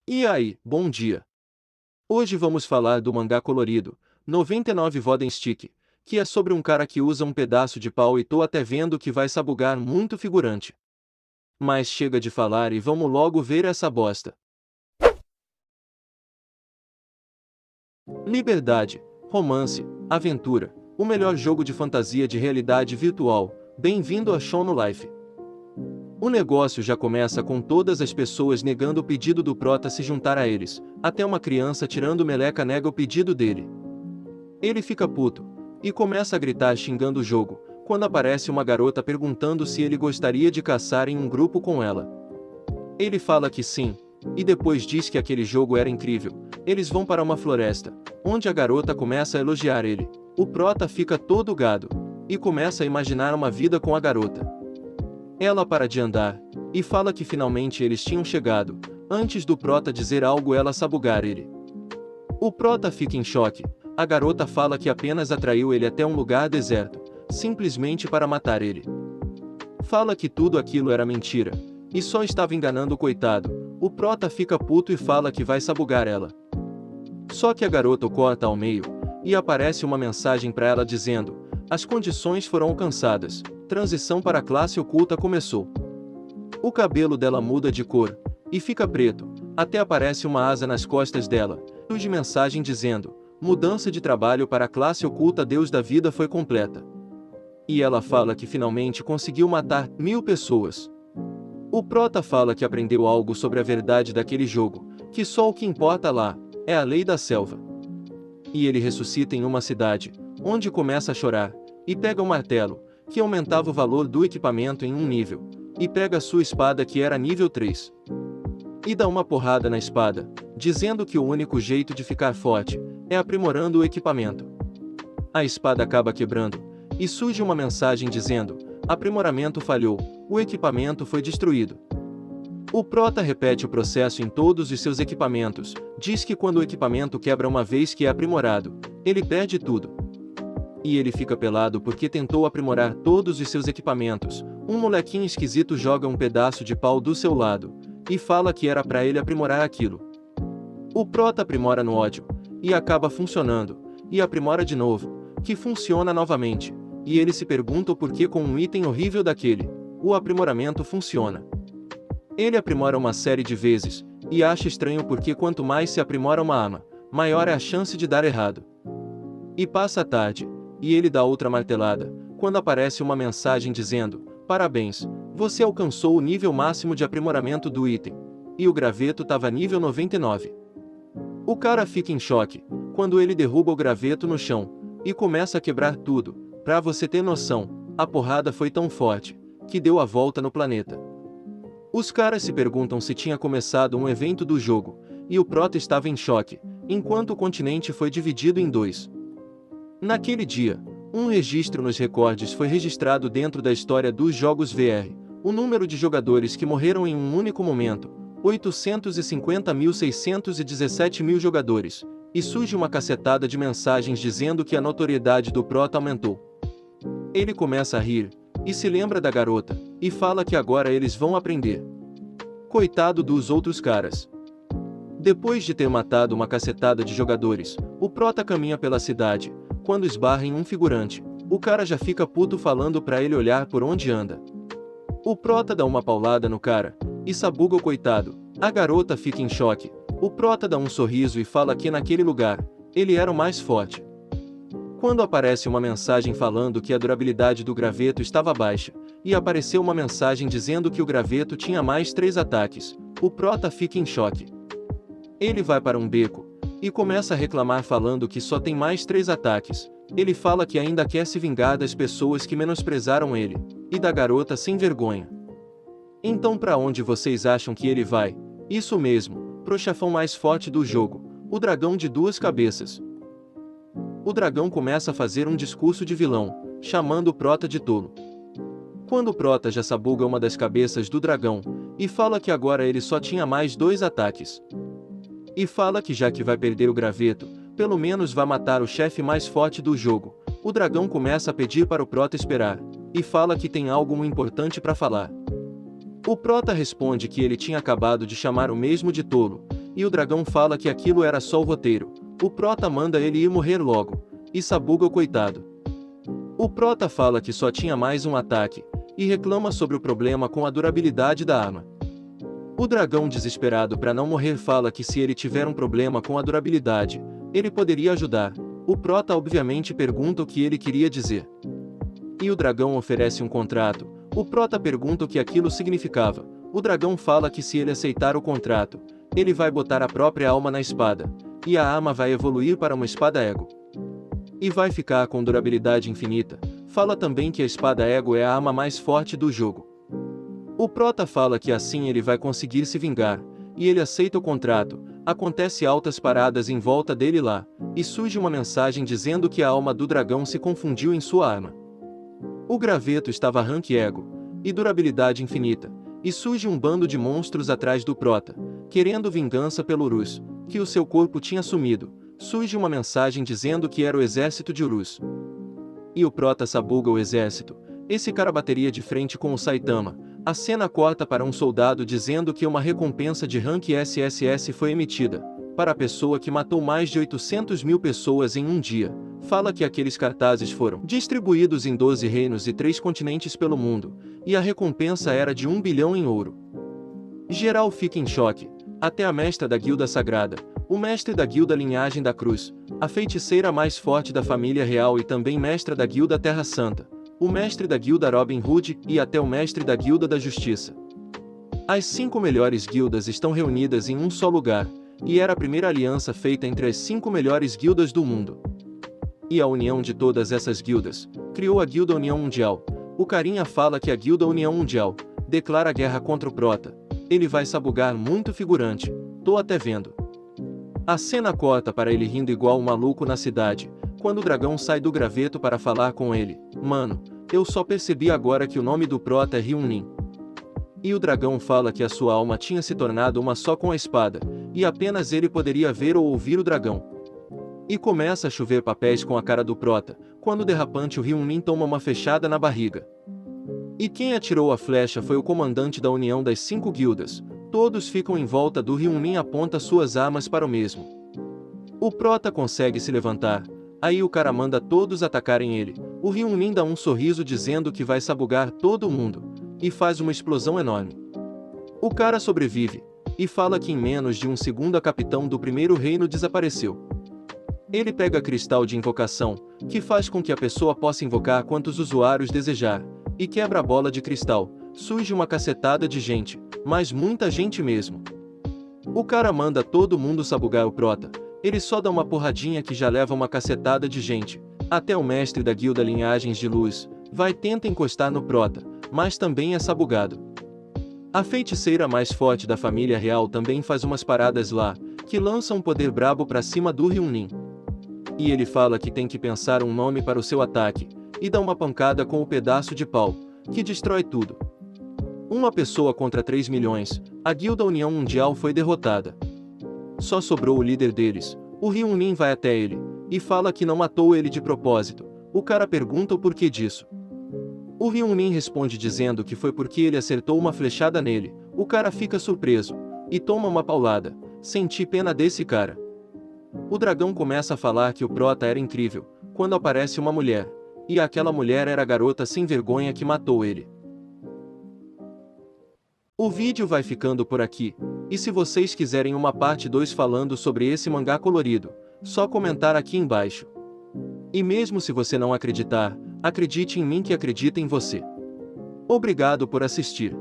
E aí, bom dia. Hoje vamos falar do mangá colorido, 99 Voden Stick, que é sobre um cara que usa um pedaço de pau e tô até vendo que vai sabugar muito figurante. Mas chega de falar e vamos logo ver essa bosta. Liberdade, romance, aventura, o melhor jogo de fantasia de realidade virtual. Bem-vindo a Show no Life. O negócio já começa com todas as pessoas negando o pedido do prota se juntar a eles, até uma criança tirando meleca nega o pedido dele. Ele fica puto, e começa a gritar xingando o jogo, quando aparece uma garota perguntando se ele gostaria de caçar em um grupo com ela. Ele fala que sim, e depois diz que aquele jogo era incrível. Eles vão para uma floresta, onde a garota começa a elogiar ele. O prota fica todo gado, e começa a imaginar uma vida com a garota. Ela para de andar, e fala que finalmente eles tinham chegado. Antes do prota dizer algo, ela sabugar ele. O prota fica em choque. A garota fala que apenas atraiu ele até um lugar deserto, simplesmente para matar ele. Fala que tudo aquilo era mentira, e só estava enganando o coitado. O prota fica puto e fala que vai sabugar ela. Só que a garota o corta ao meio, e aparece uma mensagem para ela dizendo: as condições foram alcançadas, transição para a classe oculta começou. O cabelo dela muda de cor, e fica preto, até aparece uma asa nas costas dela, de mensagem dizendo: mudança de trabalho para a classe oculta, Deus da vida foi completa. E ela fala que finalmente conseguiu matar 1000 pessoas. O prota fala que aprendeu algo sobre a verdade daquele jogo, que só o que importa lá é a lei da selva. E ele ressuscita em uma cidade, onde começa a chorar, e pega um martelo, que aumentava o valor do equipamento em um nível, e pega sua espada que era nível 3. E dá uma porrada na espada, dizendo que o único jeito de ficar forte é aprimorando o equipamento. A espada acaba quebrando, e surge uma mensagem dizendo: aprimoramento falhou, o equipamento foi destruído. O prota repete o processo em todos os seus equipamentos, diz que quando o equipamento quebra uma vez que é aprimorado, ele perde tudo. E ele fica pelado porque tentou aprimorar todos os seus equipamentos. Um molequinho esquisito joga um pedaço de pau do seu lado, e fala que era para ele aprimorar aquilo. O prota aprimora no ódio, e acaba funcionando, e aprimora de novo, que funciona novamente, e ele se pergunta o porquê com um item horrível daquele, o aprimoramento funciona. Ele aprimora uma série de vezes, e acha estranho porque quanto mais se aprimora uma arma, maior é a chance de dar errado. E passa a tarde, e ele dá outra martelada, quando aparece uma mensagem dizendo: parabéns, você alcançou o nível máximo de aprimoramento do item. E o graveto estava nível 99. O cara fica em choque, quando ele derruba o graveto no chão, e começa a quebrar tudo. Pra você ter noção, a porrada foi tão forte, que deu a volta no planeta. Os caras se perguntam se tinha começado um evento do jogo, e o prota estava em choque, enquanto o continente foi dividido em dois. Naquele dia, um registro nos recordes foi registrado dentro da história dos jogos VR, o número de jogadores que morreram em um único momento, 850.617 jogadores, e surge uma cacetada de mensagens dizendo que a notoriedade do prota aumentou. Ele começa a rir, e se lembra da garota, e fala que agora eles vão aprender. Coitado dos outros caras. Depois de ter matado uma cacetada de jogadores, o prota caminha pela cidade, quando esbarra em um figurante. O cara já fica puto falando pra ele olhar por onde anda. O prota dá uma paulada no cara, e sabuga o coitado. A garota fica em choque. O prota dá um sorriso e fala que naquele lugar, ele era o mais forte. Quando aparece uma mensagem falando que a durabilidade do graveto estava baixa, e apareceu uma mensagem dizendo que o graveto tinha mais 3 ataques, o prota fica em choque. Ele vai para um beco, e começa a reclamar falando que só tem mais 3 ataques. Ele fala que ainda quer se vingar das pessoas que menosprezaram ele, e da garota sem vergonha. Então pra onde vocês acham que ele vai? Isso mesmo, pro chefão mais forte do jogo, o dragão de 2 cabeças. O dragão começa a fazer um discurso de vilão, chamando o prota de tolo. Quando o prota já sabuga uma das cabeças do dragão, e fala que agora ele só tinha mais 2 ataques. E fala que já que vai perder o graveto, pelo menos vai matar o chefe mais forte do jogo. O dragão começa a pedir para o prota esperar, e fala que tem algo importante para falar. O prota responde que ele tinha acabado de chamar o mesmo de tolo, e o dragão fala que aquilo era só o roteiro. O prota manda ele ir morrer logo, e sabuga o coitado. O prota fala que só tinha mais um ataque, e reclama sobre o problema com a durabilidade da arma. O dragão, desesperado para não morrer, fala que se ele tiver um problema com a durabilidade, ele poderia ajudar. O prota obviamente pergunta o que ele queria dizer. E o dragão oferece um contrato. O prota pergunta o que aquilo significava. O dragão fala que se ele aceitar o contrato, ele vai botar a própria alma na espada, e a arma vai evoluir para uma espada ego. E vai ficar com durabilidade infinita. Fala também que a espada ego é a arma mais forte do jogo. O prota fala que assim ele vai conseguir se vingar, e ele aceita o contrato. Acontece altas paradas em volta dele lá, e surge uma mensagem dizendo que a alma do dragão se confundiu em sua arma. O graveto estava rank ego, e durabilidade infinita, e surge um bando de monstros atrás do prota, querendo vingança pelo Urus, que o seu corpo tinha sumido. Surge uma mensagem dizendo que era o exército de Urus. E o prota sabuga o exército. Esse cara bateria de frente com o Saitama. A cena corta para um soldado dizendo que uma recompensa de rank SSS foi emitida para a pessoa que matou mais de 800 mil pessoas em um dia. Fala que aqueles cartazes foram distribuídos em 12 reinos e 3 continentes pelo mundo, e a recompensa era de 1 bilhão em ouro. Geral fica em choque, até a mestra da guilda sagrada, o mestre da guilda Linhagem da Cruz, a feiticeira mais forte da família real e também mestra da guilda Terra Santa, o mestre da guilda Robin Hood e até o mestre da guilda da Justiça. As 5 melhores guildas estão reunidas em um só lugar, e era a primeira aliança feita entre as 5 melhores guildas do mundo. E a união de todas essas guildas criou a Guilda União Mundial. O carinha fala que a Guilda União Mundial declara guerra contra o prota. Ele vai sabugar muito figurante, tô até vendo. A cena corta para ele rindo igual um maluco na cidade, quando o dragão sai do graveto para falar com ele. Mano, eu só percebi agora que o nome do prota é Ryunin. E o dragão fala que a sua alma tinha se tornado uma só com a espada, e apenas ele poderia ver ou ouvir o dragão. E começa a chover papéis com a cara do prota, quando o derrapante o Ryunin toma uma fechada na barriga. E quem atirou a flecha foi o comandante da união das 5 guildas. Todos ficam em volta do Ryunin e aponta suas armas para o mesmo. O prota consegue se levantar, aí o cara manda todos atacarem ele. O Ryunin dá um sorriso dizendo que vai sabugar todo mundo, e faz uma explosão enorme. O cara sobrevive, e fala que em menos de um segundo a capitão do primeiro reino desapareceu. Ele pega cristal de invocação, que faz com que a pessoa possa invocar quantos usuários desejar, e quebra a bola de cristal. Surge uma cacetada de gente, mas muita gente mesmo. O cara manda todo mundo sabugar o prota, ele só dá uma porradinha que já leva uma cacetada de gente. Até o mestre da guilda Linhagens de Luz vai tenta encostar no prota, mas também é sabugado. A feiticeira mais forte da família real também faz umas paradas lá, que lança um poder brabo pra cima do Ryunin. E ele fala que tem que pensar um nome para o seu ataque, e dá uma pancada com o pedaço de pau, que destrói tudo. Uma pessoa contra 3 milhões, a Guilda União Mundial foi derrotada. Só sobrou o líder deles. O Ryunin vai até ele, e fala que não matou ele de propósito. O cara pergunta o porquê disso. O Ryunin responde dizendo que foi porque ele acertou uma flechada nele. O cara fica surpreso, e toma uma paulada. Senti pena desse cara. O dragão começa a falar que o prota era incrível, quando aparece uma mulher. E aquela mulher era a garota sem vergonha que matou ele. O vídeo vai ficando por aqui, e se vocês quiserem uma parte 2 falando sobre esse mangá colorido, só comentar aqui embaixo. E mesmo se você não acreditar, acredite em mim que acredita em você. Obrigado por assistir.